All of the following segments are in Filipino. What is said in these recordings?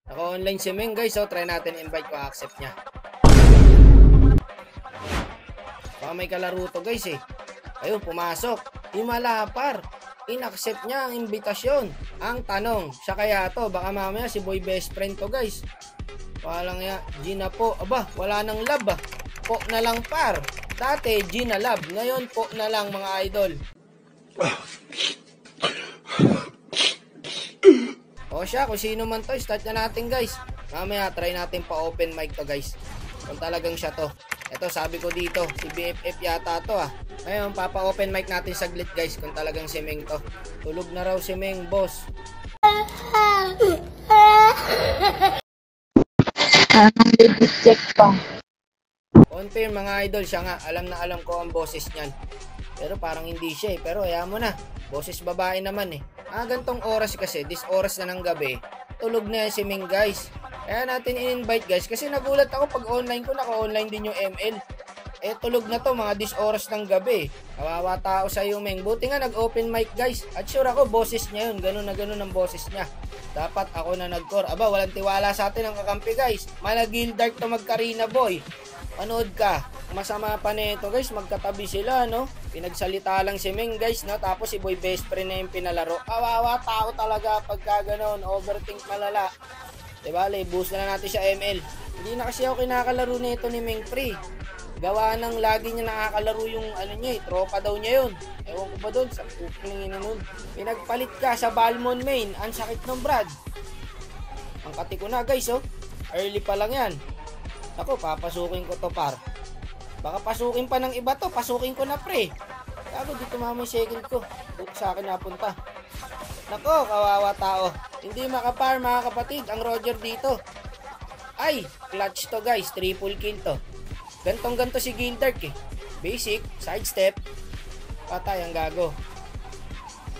Naka-online si Meng guys, so try natin invite ko, accept niya. Baka may kalaro to guys eh. Ayun, pumasok. Himalapar. In-accept niya ang imbitasyon. Ang tanong, siya kaya to? Baka mamaya si boy best friend to guys. Walang ya, G na po. Aba, wala nang love ah. Po na lang par. Dati G na love, ngayon po na lang mga idol. O siya, kung sino man to, start na natin guys. Mamaya try natin pa open mic to guys. Kung talagang siya to. Ito sabi ko dito, si BFF yata to ah. Ngayon, papa-open mic natin saglit guys kung talagang si Meng to. Tulog na raw si Meng, boss. Anong ladies check pa? Confirm mga idol, siya nga. Alam na alam ko ang boses niyan. Pero parang hindi siya eh. Pero hayaan mo na. Boses babae naman eh. Gantong oras kasi, this oras na ng gabi, tulog na si Meng guys. Kaya natin in-invite guys. Kasi nagulat ako pag online ko, naka-online din yung ML. Eh tulog na to mga this oras ng gabi. Kawawa tao sa iyo Meng. Buti nga nag-open mic guys. At sure ako boses niya yun. Ganun na ganun ang boses niya. Dapat ako na nag-core. Aba walang tiwala sa atin ang kakampi guys. Malagildark to magkarina boy. Panood ka. Masama pa nito guys. Magkatabi sila no. Pinagsalita lang si Meng guys no. Tapos si boy best friend na yung pinalaro. Kawawa tao talaga pagka ganun. Overthink malala. Diba? Boost na natin sa ML. Hindi na kasi ako kinakalaro nito ni Meng Free. Gawa ng lagi niya nakakalaro yung ano niya eh, tropa daw niya yun. Ewan ko ba doon, sa cooking na nun. Pinagpalit ka sa Balmon main, ang sakit ng Brad. Ang kati ko na guys oh, early pa lang yan. Ako, papasukin ko to par. Baka pasukin pa ng iba to, pasukin ko na pre. Gago, dito mama yung second ko. Dito sa akin napunta. Nako, kawawa tao. Hindi makapar mga kapatid, ang Roger dito. Ay, clutch to guys, triple kill to. Gantong-ganto si Gildark eh. Basic, sidestep, patay ang gago.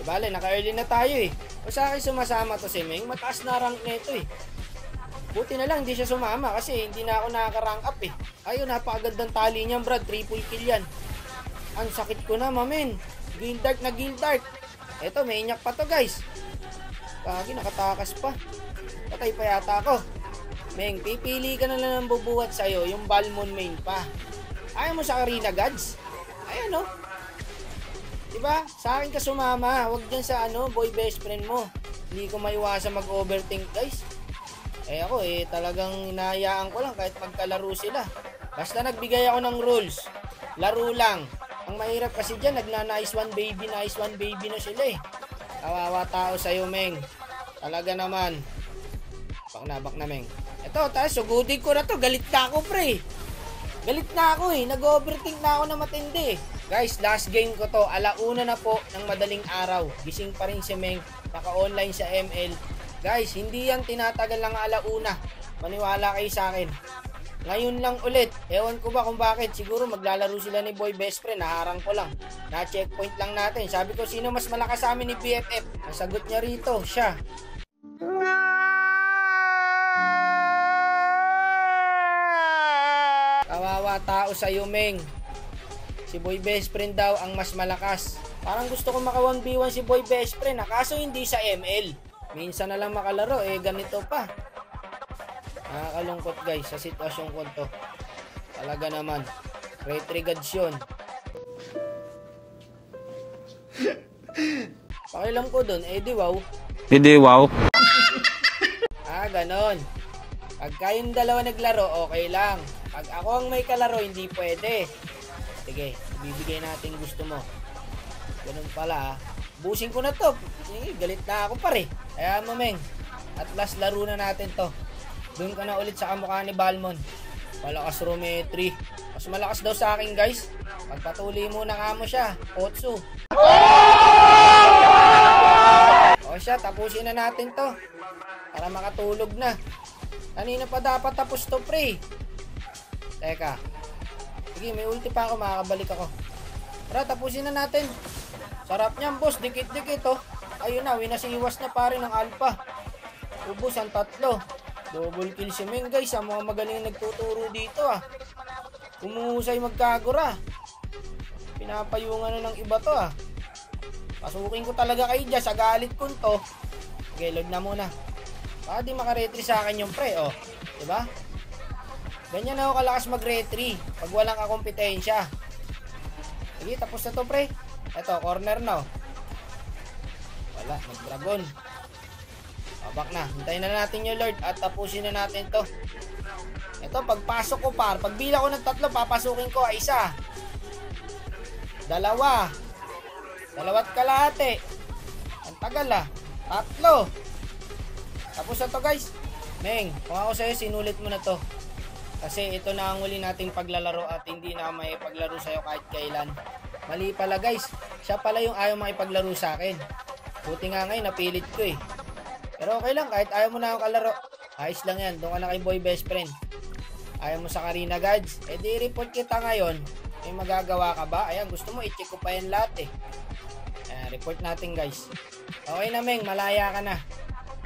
Bale, naka-early na tayo eh. O sa akin sumasama to si Meng, mataas na rank nito eh. Buti na lang hindi siya sumama kasi hindi na ako nakaka-rank up eh. Ayun, napakagandang tali niyan brad, triple kill yan. Ang sakit ko na mamen. Gildark na Gildark. Eto, may inyak pa to guys. Kagi, nakatakas pa. Patay pa yata ako. Meng, pipili ka na lang ng bubuhat sa'yo, yung Balmon main pa. Ayaw mo sa Arena Gods? Ayan o. Diba? Sa akin ka sumama. Huwag dyan sa boy best friend mo. Hindi ko maiwasan mag-overthink guys. Eh ako talagang hinahayaan ko lang kahit magkalaro sila. Basta nagbigay ako ng rules. Laro lang. Ang mahirap kasi dyan, nagna-nice one baby na sila eh. Kawawa tao sa'yo Meng. Talaga naman. Bak na Meng. Ito, tayo, sugudin ko na to. Galit na ako, pre. Galit na ako eh. Nag-overthink na ako na matindi. Guys, last game ko to. Alauna na po ng madaling araw. Gising pa rin si Meng. Naka-online sa ML. Guys, hindi yan tinatagal lang alauna. Maniwala kayo sa akin. Ngayon lang ulit. Ewan ko ba kung bakit. Siguro maglalaro sila ni boy best friend. Naharang ko lang. Na-checkpoint lang natin. Sabi ko, sino mas malakas sa amin ni BFF? Ang sagot niya rito, siya. Kawawa tao sa Meng. Si boy best friend daw ang mas malakas. Parang gusto ko maka 1v1 si boy best friend kaso hindi sa ML. Minsan na lang makalaro ganito pa. Nakakalungkot guys sa sitwasyon ko to. Talaga naman. Retrigads yun. Pakialam ko dun di wow. Hindi wow. Ganon. Pag kayong dalawa naglaro, okay lang. Pag ako ang may kalaro, hindi pwede. Sige, ibibigay natin gusto mo. Ganun pala Busing ko na to. Galit na ako pare. Kaya Meng, at last laro na natin to. Doon ka na ulit sa kamukha ni Balmon. Malakas Rometri. Mas malakas daw sa akin guys. Pagpatuloy muna nga mo siya. Otsu. O siya, tapusin na natin to. Para makatulog na. Kanina pa dapat tapos to pre. Teka. Sige, may ulti pa ako. Makakabalik ako. Tara, tapusin na natin. Sarap niyan boss. Dikit-dikit oh. Ayun na, winasiwas na pare ng alpha. Ubus ang tatlo. Double kill si Meng guys. Ang mga magaling nagtuturo dito Umuhusay magkagura. Pinapayungan na ng iba to Pasukin ko talaga kayo dyan sa galit ko to. Okay, load na muna. Baka di makaretry sa akin yung pre, oh. Diba? Ganyan ako kalakas mag-retry pag walang kakompetensya. Sige, tapos na to, pre. Eto, corner na, oh. Wala, nag-dragon. Babak na. Hintayin na natin yung Lord at tapusin na natin to. Ito, pagpasok ko par, pagbila ko ng 3, papasukin ko ay 1. 2. 2 kalahati. Ang tagal 3. Tapos na to, guys. Meng, kung ako sa'yo, sinulit mo na to. Kasi ito na ang huli nating paglalaro at hindi na may paglaro sa'yo kahit kailan. Mali pala, guys. Siya pala yung ayaw makipaglaro sa akin. Buti nga ngayon, napilit ko eh. Pero okay lang, kahit ayaw mo na akong kalaro. Ayos lang yan, doon ka na kay boy best friend. Ayaw mo sa Karina Guards, di report kita ngayon. May magagawa ka ba? Ayan, gusto mo, i-check ko pa yan lahat eh. Ayan, report natin, guys. Okay na, Meng, malaya ka na.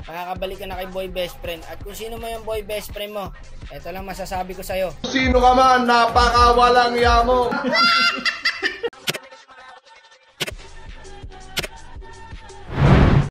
Makakabalik ka na kay boy best friend. At kung sino mo yung boy best friend mo, eto lang masasabi ko sa'yo. Sino ka man, napakawalang yamo.